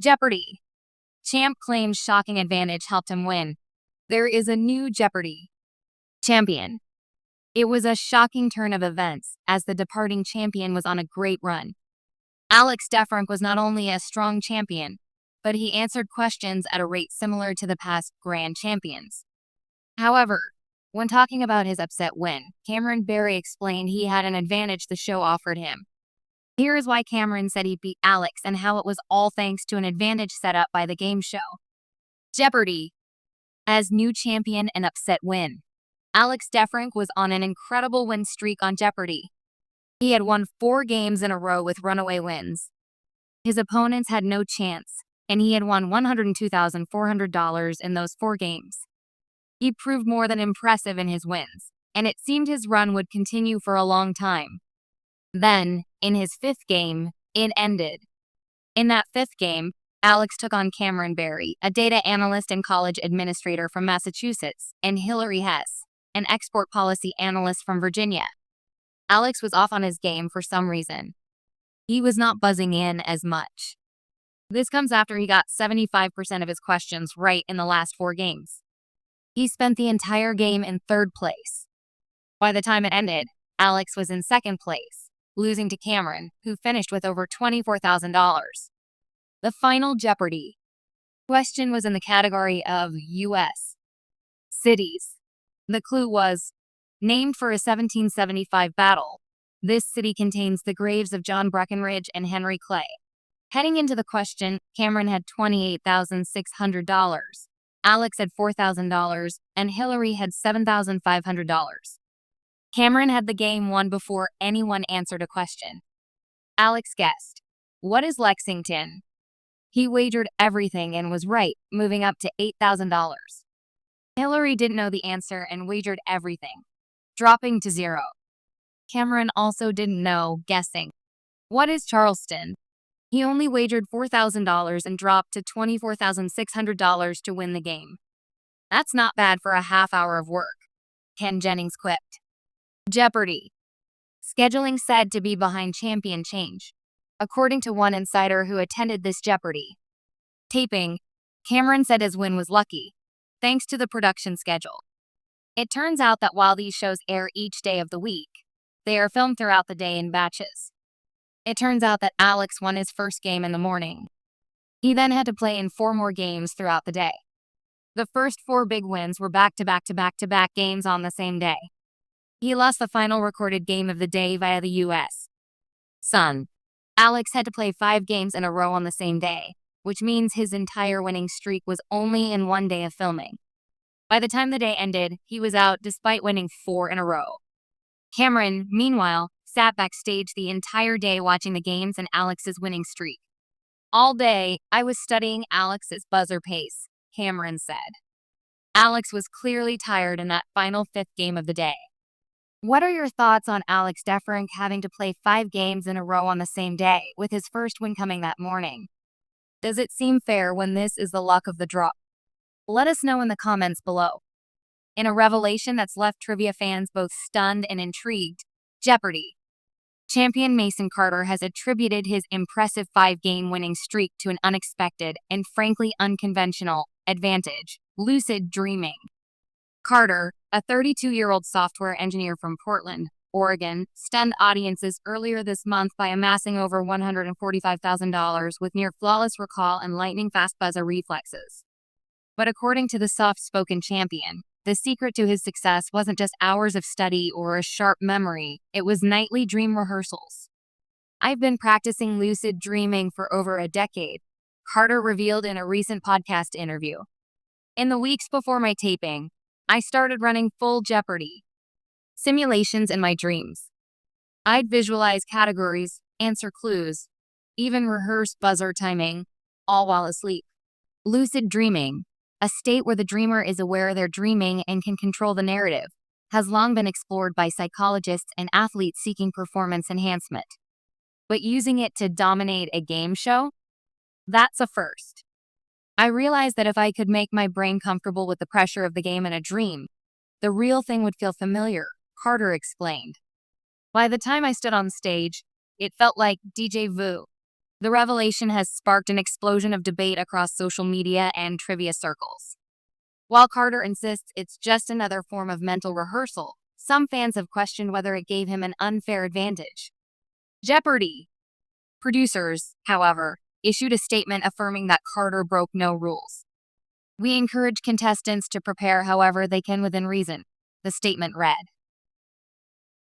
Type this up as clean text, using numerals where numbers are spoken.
Jeopardy! Champ claims shocking advantage helped him win. There is a new Jeopardy! Champion. It was a shocking turn of events, as the departing champion was on a great run. Alex Defrank was not only a strong champion, but he answered questions at a rate similar to the past grand champions. However, when talking about his upset win, Cameron Barry explained he had an advantage the show offered him. Here is why Cameron said he beat Alex and how it was all thanks to an advantage set up by the game show. Jeopardy! As new champion and upset win. Alex Defrank was on an incredible win streak on Jeopardy! He had won 4 games in a row with runaway wins. His opponents had no chance, and he had won $102,400 in those 4 games. He proved more than impressive in his wins, and it seemed his run would continue for a long time. Then, in his 5th game, it ended. In that 5th game, Alex took on Cameron Barry, a data analyst and college administrator from Massachusetts, and Hillary Hess, an export policy analyst from Virginia. Alex was off on his game for some reason. He was not buzzing in as much. This comes after he got 75% of his questions right in the last 4 games. He spent the entire game in 3rd place. By the time it ended, Alex was in 2nd place, losing to Cameron, who finished with over $24,000. The final Jeopardy! Question was in the category of U.S. cities. The clue was, named for a 1775 battle, this city contains the graves of John Breckinridge and Henry Clay. Heading into the question, Cameron had $28,600, Alex had $4,000, and Hillary had $7,500. Cameron had the game won before anyone answered a question. Alex guessed, "What is Lexington?" He wagered everything and was right, moving up to $8,000. Hillary didn't know the answer and wagered everything, dropping to 0. Cameron also didn't know, guessing, "What is Charleston?" He only wagered $4,000 and dropped to $24,600 to win the game. That's not bad for a half hour of work, Ken Jennings quipped. Jeopardy! Scheduling said to be behind champion change, according to one insider who attended this Jeopardy! Taping, Cameron said his win was lucky, thanks to the production schedule. It turns out that while these shows air each day of the week, they are filmed throughout the day in batches. It turns out that Alex won his first game in the morning. He then had to play in 4 more games throughout the day. The first 4 big wins were back-to-back-to-back-to-back games on the same day. He lost the final recorded game of the day via the U.S. Sun. Alex had to play 5 games in a row on the same day, which means his entire winning streak was only in 1 day of filming. By the time the day ended, he was out despite winning 4 in a row. Cameron, meanwhile, sat backstage the entire day watching the games and Alex's winning streak. All day, I was studying Alex's buzzer pace, Cameron said. Alex was clearly tired in that final 5th game of the day. What are your thoughts on Alex Defrank having to play 5 games in a row on the same day, with his first win coming that morning? Does it seem fair when this is the luck of the draw? Let us know in the comments below. In a revelation that's left trivia fans both stunned and intrigued, Jeopardy! Champion Mason Carter has attributed his impressive 5-game winning streak to an unexpected and frankly unconventional advantage: lucid dreaming. Carter, a 32-year-old software engineer from Portland, Oregon, stunned audiences earlier this month by amassing over $145,000 with near-flawless recall and lightning-fast buzzer reflexes. But according to the soft-spoken champion, the secret to his success wasn't just hours of study or a sharp memory, it was nightly dream rehearsals. "I've been practicing lucid dreaming for over a decade," Carter revealed in a recent podcast interview. "In the weeks before my taping, I started running full Jeopardy! Simulations in my dreams. I'd visualize categories, answer clues, even rehearse buzzer timing, all while asleep." Lucid dreaming, a state where the dreamer is aware they're dreaming and can control the narrative, has long been explored by psychologists and athletes seeking performance enhancement. But using it to dominate a game show? That's a first. "I realized that if I could make my brain comfortable with the pressure of the game in a dream, the real thing would feel familiar," Carter explained. "By the time I stood on stage, it felt like déjà vu. The revelation has sparked an explosion of debate across social media and trivia circles. While Carter insists it's just another form of mental rehearsal, some fans have questioned whether it gave him an unfair advantage. Jeopardy! Producers, however, issued a statement affirming that Carter broke no rules. "We encourage contestants to prepare however they can within reason," the statement read.